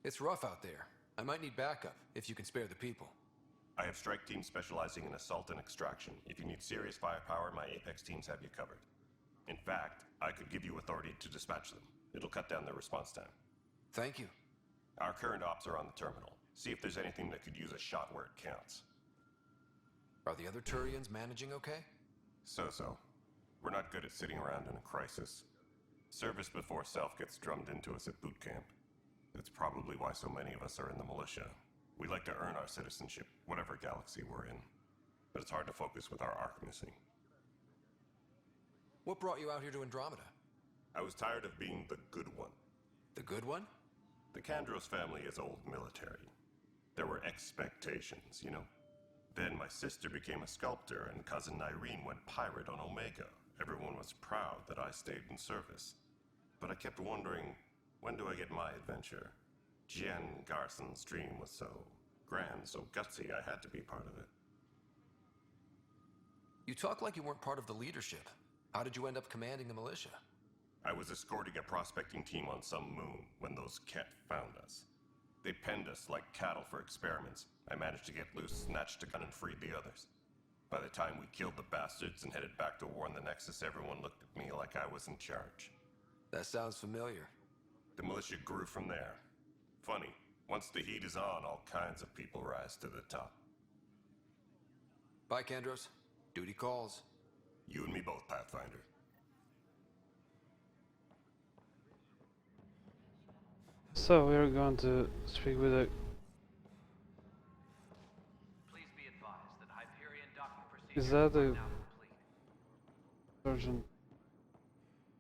It's rough out there. I might need backup, if you can spare the people. I have strike teams specializing in assault and extraction. If you need serious firepower, my Apex teams have you covered. In fact, I could give you authority to dispatch them. It'll cut down their response time. Thank you. Our current ops are on the terminal. See if there's anything that could use a shot where it counts. Are the other Turians managing okay? So. We're not good at sitting around in a crisis. Service before self gets drummed into us at boot camp. That's probably why so many of us are in the militia. We like to earn our citizenship, whatever galaxy we're in. But it's hard to focus with our arc missing. What brought you out here to Andromeda? I was tired of being the good one. The good one? The Kandros family is old military. There were expectations, you know? Then my sister became a sculptor and cousin Irene went pirate on Omega. Everyone was proud that I stayed in service. But I kept wondering, when do I get my adventure? Jen Garson's dream was so grand, so gutsy, I had to be part of it. You talk like you weren't part of the leadership. How did you end up commanding the militia? I was escorting a prospecting team on some moon when those Ket found us. They penned us like cattle for experiments. I managed to get loose, snatched a gun, and freed the others. By the time we killed the bastards and headed back to war in the Nexus, everyone looked at me like I was in charge. That sounds familiar. The militia grew from there. Funny, once the heat is on, all kinds of people rise to the top. Bye, Kandros. Duty calls. You and me both, Pathfinder. So we're going to speak with a... Please be advised that Hyperion docking procedures Is that are a now complete. Sergeant?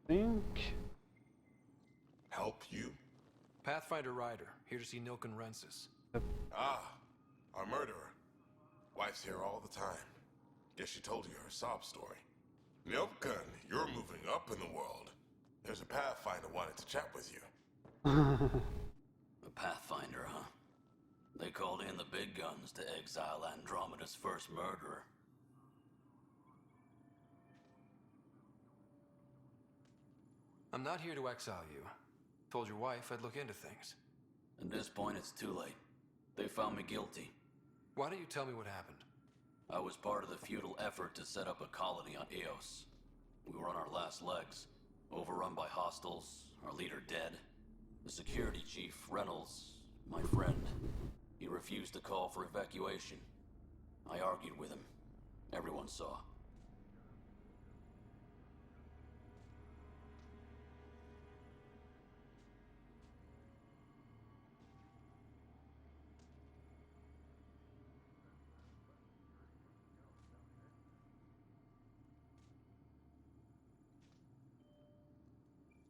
Think? Help you? Pathfinder Ryder, here to see Nilken Rensis. Ah, our murderer. Wife's here all the time. Guess she told you her sob story. Nilken, you're moving up in the world. There's a Pathfinder wanted to chat with you. A Pathfinder, huh? They called in the big guns to exile Andromeda's first murderer. I'm not here to exile you. Told your wife I'd look into things. At this point, it's too late. They found me guilty. Why don't you tell me what happened? I was part of the futile effort to set up a colony on Eos. We were on our last legs, overrun by hostiles, our leader dead. The security chief, Reynolds, my friend, he refused to call for evacuation. I argued with him. Everyone saw.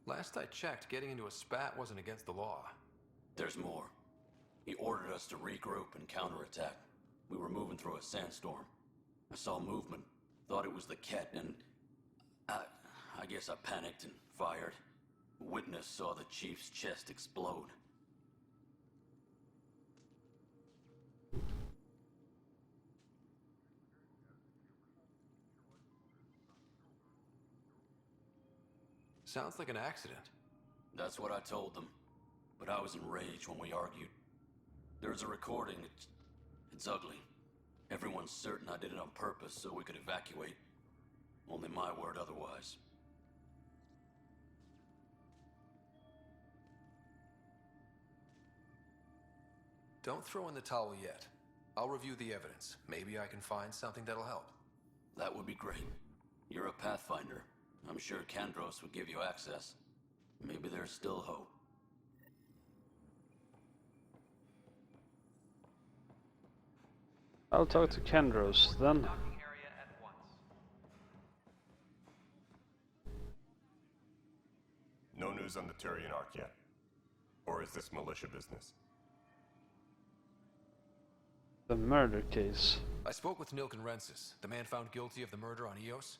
Last I checked, getting into a spat wasn't against the law. There's more. He ordered us to regroup and counterattack. We were moving through a sandstorm. I saw movement, thought it was the Ket, and I guess I panicked and fired. Witness saw the chief's chest explode. Sounds like an accident. That's what I told them. But I was enraged when we argued. There's a recording. It's ugly. Everyone's certain I did it on purpose so we could evacuate. Only my word otherwise. Don't throw in the towel yet. I'll review the evidence. Maybe I can find something that'll help. That would be great. You're a Pathfinder. I'm sure Kandros would give you access. Maybe there's still hope. I'll talk to Kandros then. Docking area at once. No news on the Turian Arc yet? Or is this militia business? The murder case. I spoke with Nilken Rensis, the man found guilty of the murder on Eos.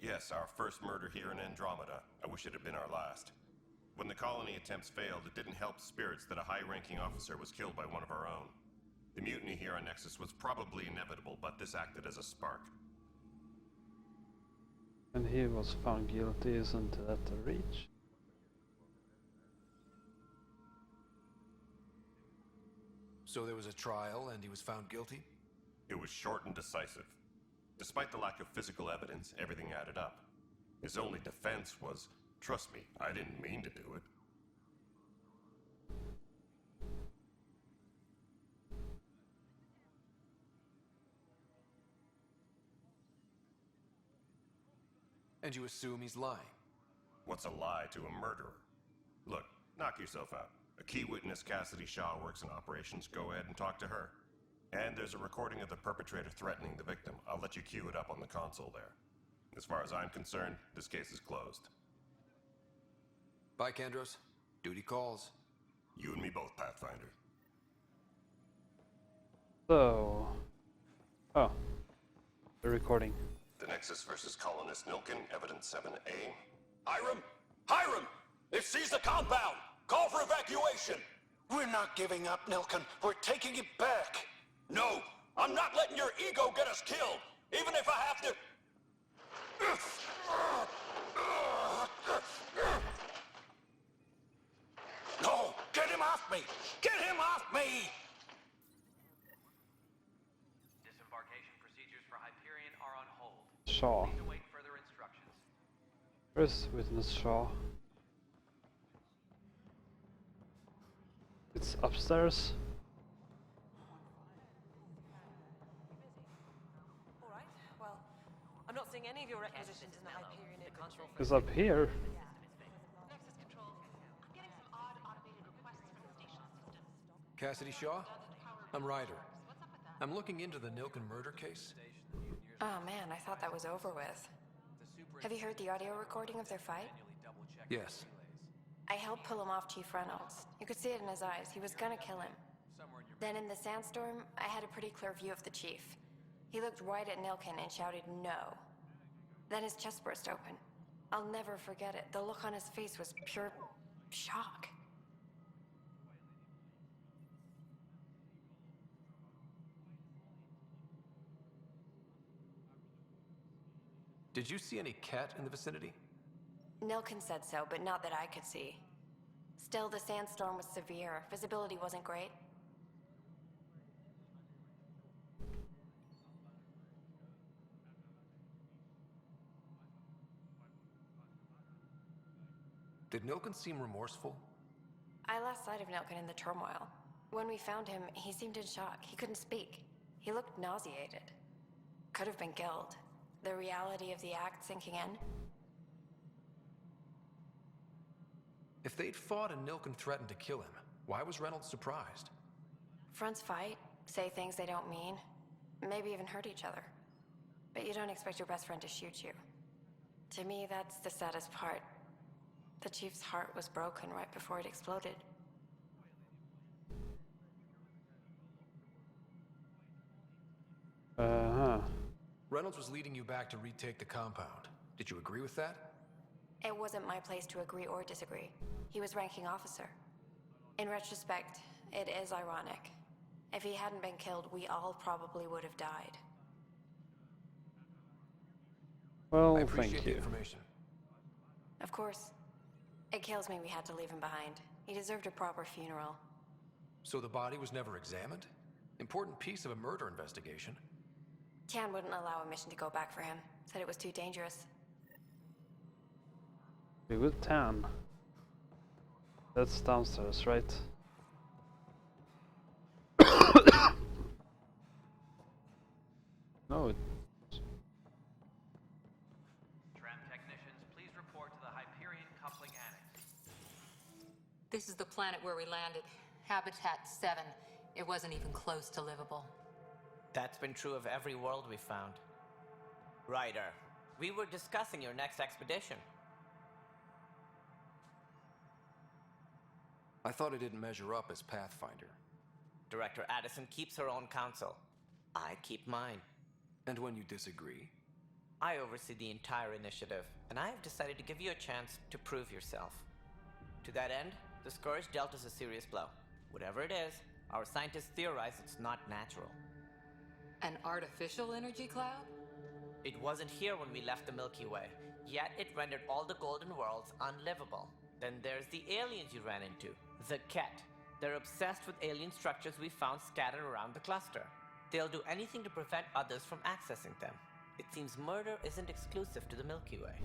Yes, our first murder here in Andromeda. I wish it had been our last. When the colony attempts failed, it didn't help spirits that a high-ranking officer was killed by one of our own. The mutiny here on Nexus was probably inevitable, but this acted as a spark. And he was found guilty, isn't that a reach? So there was a trial and he was found guilty? It was short and decisive. Despite the lack of physical evidence, everything added up. His only defense was, trust me, I didn't mean to do it. And you assume he's lying? What's a lie to a murderer? Look, knock yourself out. A key witness, Cassidy Shaw, works in operations. Go ahead and talk to her. And there's a recording of the perpetrator threatening the victim. I'll let you cue it up on the console there. As far as I'm concerned, this case is closed. Bye, Kandros. Duty calls. You and me both, Pathfinder. So... Oh. The recording. The Nexus versus Colonist Nilken, Evidence 7A. Hiram! Hiram! They've seized the compound! Call for evacuation! We're not giving up, Nilken. We're taking it back. No! I'm not letting your ego get us killed! Even if I have to... No! Get him off me! Get him off me! Disembarkation procedures for Hyperion are on hold. Shaw. Please await further instructions. Where's Witness Shaw? It's upstairs. Alright, well, I'm not seeing any of your requisitions in the Hyperion inventory. It's up here. Nexus Control. I'm getting some odd automated requests from the station system. Cassidy Shaw? I'm Ryder. I'm looking into the Nilken murder case. Oh man, I thought that was over with. Have you heard the audio recording of their fight? Yes. I helped pull him off Chief Reynolds. You could see it in his eyes. He was gonna kill him. Then in the sandstorm, I had a pretty clear view of the chief. He looked right at Nilken and shouted no. Then his chest burst open. I'll never forget it. The look on his face was pure shock. Did you see any cat in the vicinity? Nilken said so, but not that I could see. Still, the sandstorm was severe. Visibility wasn't great. Did Nilken seem remorseful? I lost sight of Nilken in the turmoil. When we found him, he seemed in shock. He couldn't speak. He looked nauseated. Could have been killed. The reality of the act sinking in. If they'd fought and Nilken threatened to kill him, why was Reynolds surprised? Fronts fight, say things they don't mean, maybe even hurt each other. But you don't expect your best friend to shoot you. To me, that's the saddest part. The chief's heart was broken right before it exploded. Uh-huh. Reynolds was leading you back to retake the compound. Did you agree with that? It wasn't my place to agree or disagree. He was ranking officer. In retrospect, it is ironic. If he hadn't been killed, we all probably would have died. Well, I appreciate thank the you. information. Of course. It kills me we had to leave him behind. He deserved a proper funeral. So the body was never examined? Important piece of a murder investigation. Tian wouldn't allow a mission to go back for him. Said it was too dangerous. Be with Tan. That's downstairs, right? No, it... Tram technicians, please report to the Hyperion coupling annex. This is the planet where we landed. Habitat 7. It wasn't even close to livable. That's been true of every world we found. Ryder, we were discussing your next expedition. I thought it didn't measure up as Pathfinder. Director Addison keeps her own counsel. I keep mine. And when you disagree? I oversee the entire initiative, and I have decided to give you a chance to prove yourself. To that end, the Scourge dealt us a serious blow. Whatever it is, our scientists theorize it's not natural. An artificial energy cloud? It wasn't here when we left the Milky Way, yet it rendered all the golden worlds unlivable. Then there's the aliens you ran into, the Ket. They're obsessed with alien structures we found scattered around the cluster. They'll do anything to prevent others from accessing them. It seems murder isn't exclusive to the Milky Way.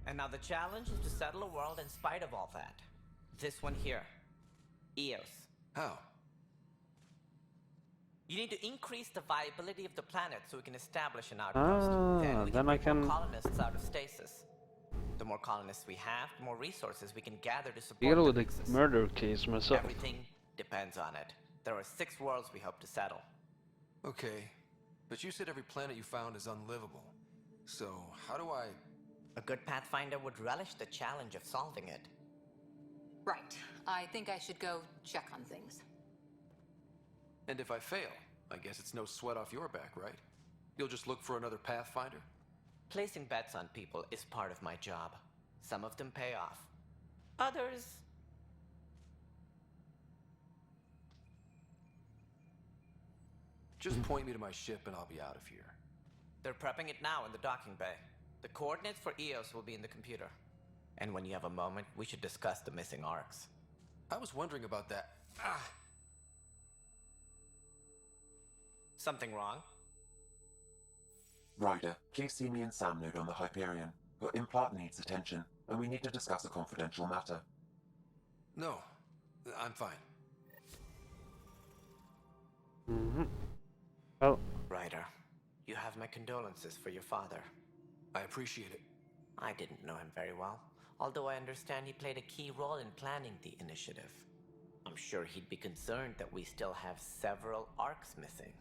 And now the challenge is to settle a world in spite of all that. This one here. Eos. How? You need to increase the viability of the planet so we can establish an outpost. Then we can bring more colonists out of stasis. The more colonists we have, the more resources we can gather to support deal with the the murder case myself. Everything depends on it. There are 6 worlds we hope to settle. Okay, but you said every planet you found is unlivable. So, how do I... A good Pathfinder would relish the challenge of solving it. Right. I think I should go check on things. And if I fail, I guess it's no sweat off your back, right? You'll just look for another Pathfinder? Placing bets on people is part of my job. Some of them pay off. Others... Just point me to my ship and I'll be out of here. They're prepping it now in the docking bay. The coordinates for Eos will be in the computer. And when you have a moment, we should discuss the missing arcs. I was wondering about that. Ah! Something wrong? Ryder, please see me and Sam Node on the Hyperion. Your implant needs attention, and we need to discuss a confidential matter. No, I'm fine. Well, Ryder, you have my condolences for your father. I appreciate it. I didn't know him very well, although I understand he played a key role in planning the initiative. I'm sure he'd be concerned that we still have several arcs missing.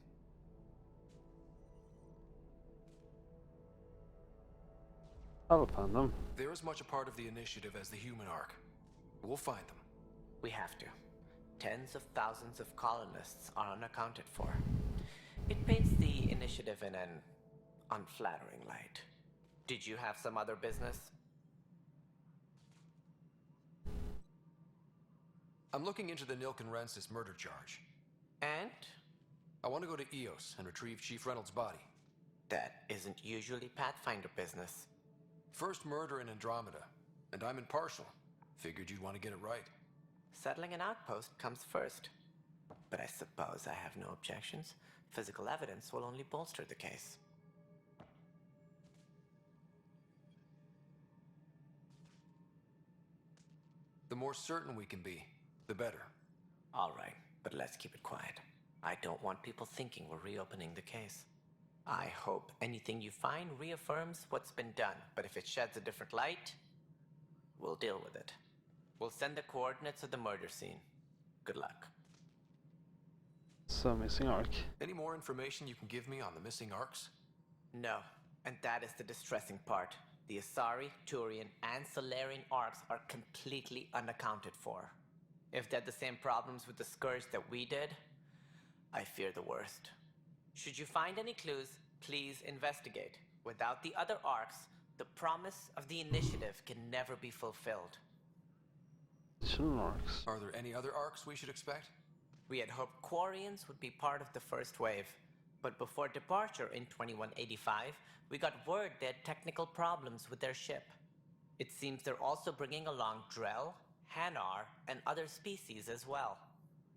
I'll find them. They're as much a part of the initiative as the human arc. We'll find them. We have to. Tens of thousands of colonists are unaccounted for. It paints the initiative in an unflattering light. Did you have some other business? I'm looking into the Nilkenrensis murder charge. And? I want to go to Eos and retrieve Chief Reynolds' body. That isn't usually Pathfinder business. First murder in Andromeda, and I'm impartial. Figured you'd want to get it right. Settling an outpost comes first. But I suppose I have no objections. Physical evidence will only bolster the case. The more certain we can be, the better. All right, but let's keep it quiet. I don't want people thinking we're reopening the case. I hope anything you find reaffirms what's been done, but if it sheds a different light, we'll deal with it. We'll send the coordinates of the murder scene. Good luck. So, missing arc. Any more information you can give me on the missing arcs? No, and that is the distressing part. The Asari, Turian, and Solarian arcs are completely unaccounted for. If they had the same problems with the Scourge that we did, I fear the worst. Should you find any clues, please investigate. Without the other arcs, the promise of the initiative can never be fulfilled. Additional arcs. Are there any other arcs we should expect? We had hoped Quarians would be part of the first wave, but before departure in 2185, we got word they had technical problems with their ship. It seems they're also bringing along Drell, Hanar, and other species as well.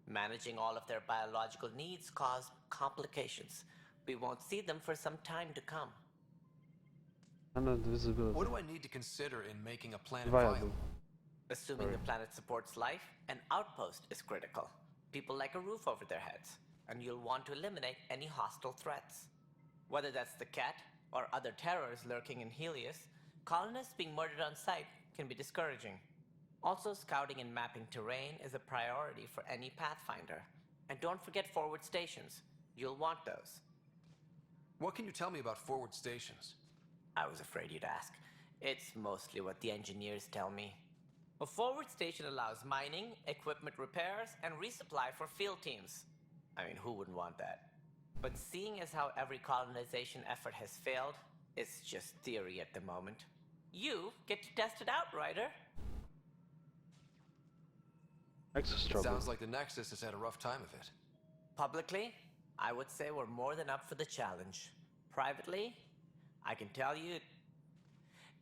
Managing all of their biological needs caused complications. We won't see them for some time to come. And invisibility. What do I need to consider in making a planet Viable. viable? Assuming the planet supports life, an outpost is critical. People like a roof over their heads, and you'll want to eliminate any hostile threats. Whether that's the cat or other terrors lurking in Helios, colonists being murdered on sight can be discouraging. Also, scouting and mapping terrain is a priority for any Pathfinder. And don't forget forward stations. You'll want those. What can you tell me about forward stations? I was afraid you'd ask. It's mostly what the engineers tell me. A forward station allows mining, equipment repairs, and resupply for field teams. I mean, who wouldn't want that? But seeing as how every colonization effort has failed, it's just theory at the moment. You get to test it out, Ryder. Nexus trouble. Sounds like the Nexus has had a rough time of it. Publicly, I would say we're more than up for the challenge. Privately, I can tell you,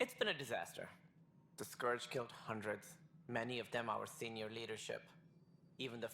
it's been a disaster. The Scourge killed hundreds, many of them our senior leadership. Even the